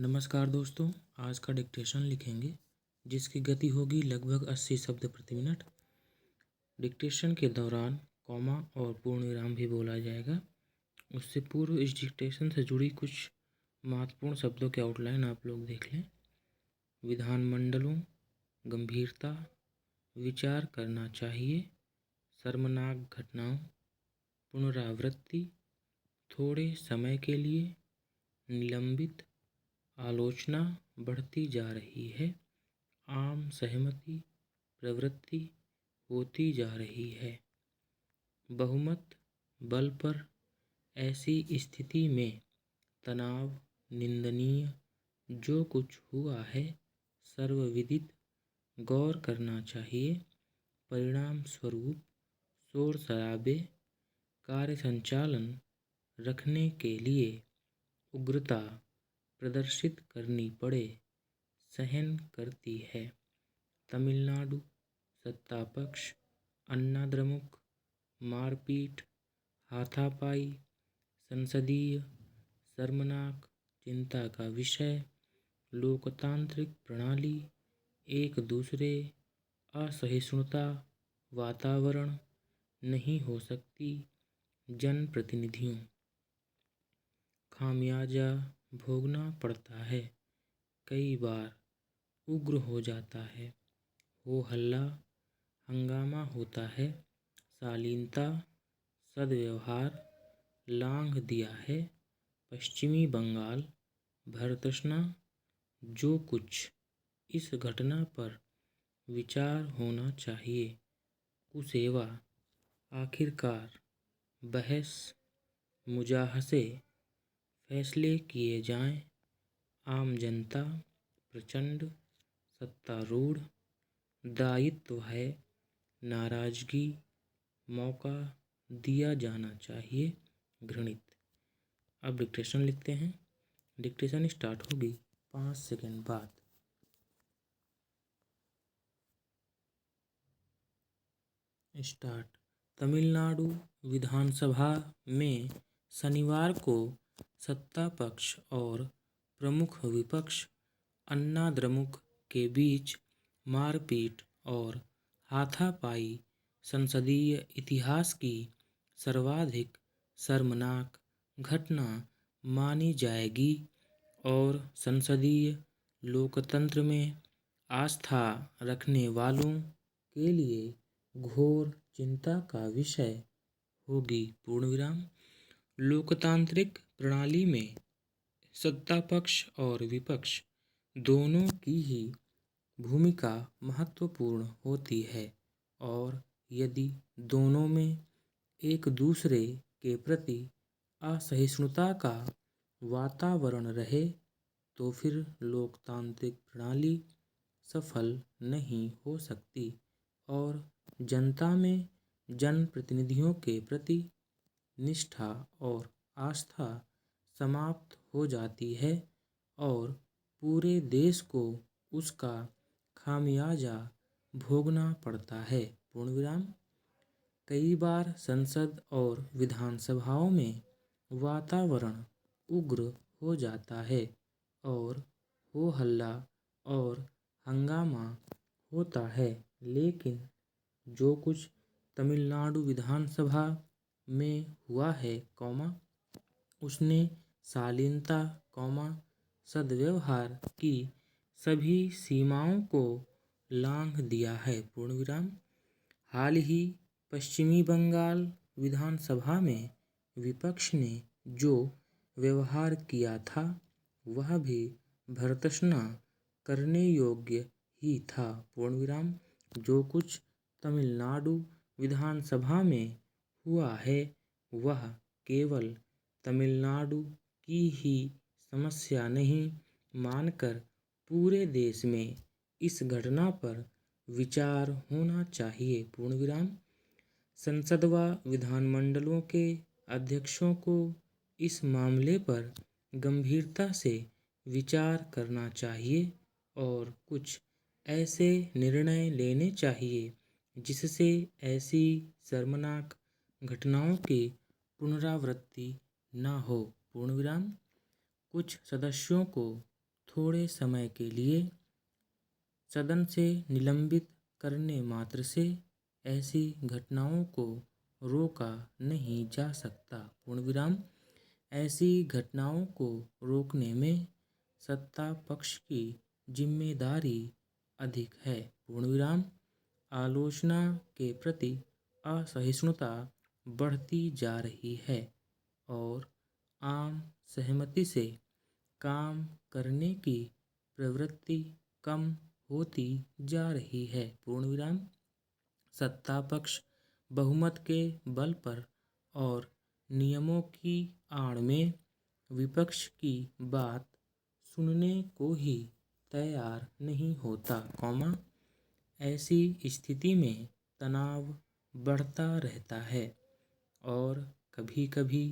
नमस्कार दोस्तों, आज का डिक्टेशन लिखेंगे जिसकी गति होगी लगभग 80 शब्द प्रति मिनट। डिक्टेशन के दौरान कॉमा और पूर्ण विराम भी बोला जाएगा। उससे पूर्व इस डिक्टेशन से जुड़ी कुछ महत्वपूर्ण शब्दों के आउटलाइन आप लोग देख लें। विधानमंडलों, गंभीरता, विचार करना चाहिए, शर्मनाक घटनाओं, पुनरावृत्ति, थोड़े समय के लिए, निलंबित, आलोचना बढ़ती जा रही है, आम सहमति, प्रवृत्ति होती जा रही है। बहुमत बल पर, ऐसी स्थिति में तनाव निंदनीय, जो कुछ हुआ है सर्वविदित, गौर करना चाहिए, परिणाम स्वरूप, शोर शराबे, कार्य संचालन रखने के लिए उग्रता प्रदर्शित करनी पड़े, सहन करती है। तमिलनाडु सत्तापक्ष, अन्नाद्रमुक, मारपीट, हाथापाई, संसदीय, शर्मनाक, चिंता का विषय, लोकतांत्रिक प्रणाली, एक दूसरे, असहिष्णुता, वातावरण, नहीं हो सकती, जनप्रतिनिधियों, खामियाजा भोगना पड़ता है, कई बार उग्र हो जाता है, हो हल्ला, हंगामा होता है, शालीनता, सद्व्यवहार, लांघ दिया है, पश्चिमी बंगाल, भरतृष्णा, जो कुछ इस घटना पर विचार होना चाहिए, कुसेवा, आखिरकार, बहस, मुजाहसे, फैसले किए जाएं, आम जनता, प्रचंड, सत्तारूढ़, दायित्व है, नाराजगी, मौका दिया जाना चाहिए, घृणित। अब डिक्टेशन लिखते हैं। डिक्टेशन स्टार्ट होगी 5 सेकंड बाद। स्टार्ट। तमिलनाडु विधानसभा में शनिवार को सत्ता पक्ष और प्रमुख विपक्ष अन्नाद्रमुक के बीच मारपीट और हाथापाई संसदीय इतिहास की सर्वाधिक शर्मनाक घटना मानी जाएगी और संसदीय लोकतंत्र में आस्था रखने वालों के लिए घोर चिंता का विषय होगी। पूर्ण विराम। लोकतांत्रिक प्रणाली में सत्ता पक्ष और विपक्ष दोनों की ही भूमिका महत्वपूर्ण होती है और यदि दोनों में एक दूसरे के प्रति असहिष्णुता का वातावरण रहे तो फिर लोकतांत्रिक प्रणाली सफल नहीं हो सकती और जनता में जनप्रतिनिधियों के प्रति निष्ठा और आस्था समाप्त हो जाती है और पूरे देश को उसका खामियाजा भोगना पड़ता है। पूर्ण विराम। कई बार संसद और विधानसभाओं में वातावरण उग्र हो जाता है और हो हल्ला और हंगामा होता है, लेकिन जो कुछ तमिलनाडु विधानसभा में हुआ है, उसने शालीनता, सद्व्यवहार की सभी सीमाओं को लांघ दिया है। पूर्ण विराम। हाल ही पश्चिमी बंगाल विधानसभा में विपक्ष ने जो व्यवहार किया था वह भी भर्त्सना करने योग्य ही था। पूर्ण विराम। जो कुछ तमिलनाडु विधानसभा में हुआ है वह केवल तमिलनाडु की ही समस्या नहीं मानकर पूरे देश में इस घटना पर विचार होना चाहिए। पूर्ण विराम। संसद व विधानमंडलों के अध्यक्षों को इस मामले पर गंभीरता से विचार करना चाहिए और कुछ ऐसे निर्णय लेने चाहिए जिससे ऐसी शर्मनाक घटनाओं की पुनरावृत्ति न हो। पूर्ण विराम। कुछ सदस्यों को थोड़े समय के लिए सदन से निलंबित करने मात्र से ऐसी घटनाओं को रोका नहीं जा सकता। पूर्ण विराम। ऐसी घटनाओं को रोकने में सत्ता पक्ष की जिम्मेदारी अधिक है। पूर्ण विराम। आलोचना के प्रति असहिष्णुता बढ़ती जा रही है और आम सहमति से काम करने की प्रवृत्ति कम होती जा रही है। पूर्ण विराम। सत्ता पक्ष बहुमत के बल पर और नियमों की आड़ में विपक्ष की बात सुनने को ही तैयार नहीं होता, ऐसी स्थिति में तनाव बढ़ता रहता है और कभी कभी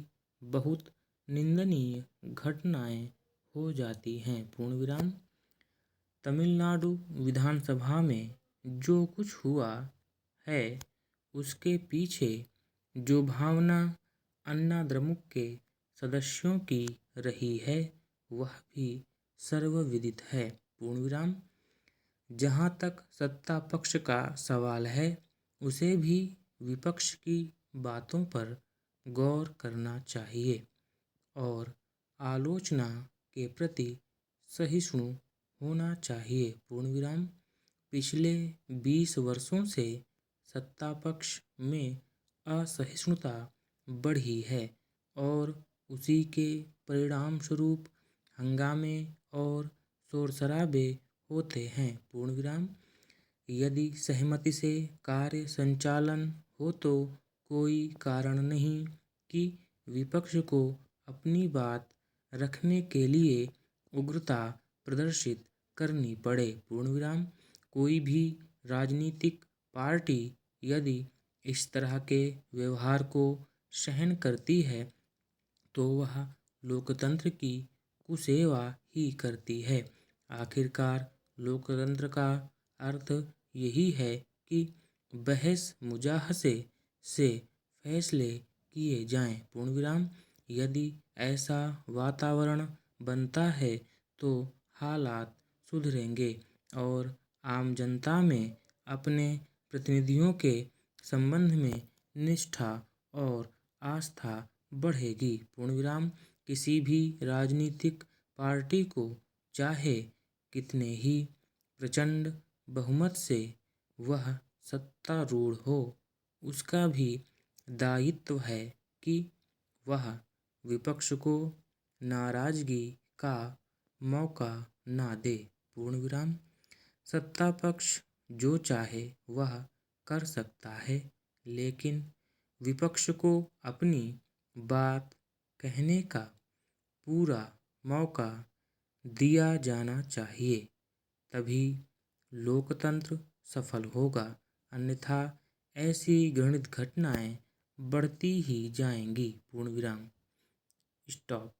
बहुत निंदनीय घटनाएं हो जाती हैं। पूर्ण विराम। तमिलनाडु विधानसभा में जो कुछ हुआ है उसके पीछे जो भावना अन्ना द्रमुक के सदस्यों की रही है वह भी सर्वविदित है। पूर्ण विराम। जहाँ तक सत्ता पक्ष का सवाल है उसे भी विपक्ष की बातों पर गौर करना चाहिए और आलोचना के प्रति सहिष्णु होना चाहिए। पूर्ण विराम। पिछले 20 वर्षों से सत्ता पक्ष में असहिष्णुता बढ़ी है और उसी के परिणाम स्वरूप हंगामे और शोर शराबे होते हैं। पूर्ण विराम। यदि सहमति से कार्य संचालन हो तो कोई कारण नहीं कि विपक्ष को अपनी बात रखने के लिए उग्रता प्रदर्शित करनी पड़े। पूर्ण विराम। कोई भी राजनीतिक पार्टी यदि इस तरह के व्यवहार को सहन करती है तो वह लोकतंत्र की कुसेवा ही करती है। आखिरकार लोकतंत्र का अर्थ यही है कि बहस मुजाहसे से फैसले किए जाएं। पूर्ण विराम। यदि ऐसा वातावरण बनता है तो हालात सुधरेंगे और आम जनता में अपने प्रतिनिधियों के संबंध में निष्ठा और आस्था बढ़ेगी। पूर्ण विराम। किसी भी राजनीतिक पार्टी को चाहे कितने ही प्रचंड बहुमत से वह सत्तारूढ़ हो उसका भी दायित्व है कि वह विपक्ष को नाराजगी का मौका ना दे। पूर्ण विराम। सत्ता पक्ष जो चाहे वह कर सकता है लेकिन विपक्ष को अपनी बात कहने का पूरा मौका दिया जाना चाहिए, तभी लोकतंत्र सफल होगा, अन्यथा ऐसी घृणित घटनाएं बढ़ती ही जाएंगी। पूर्ण विराम। स्टॉप।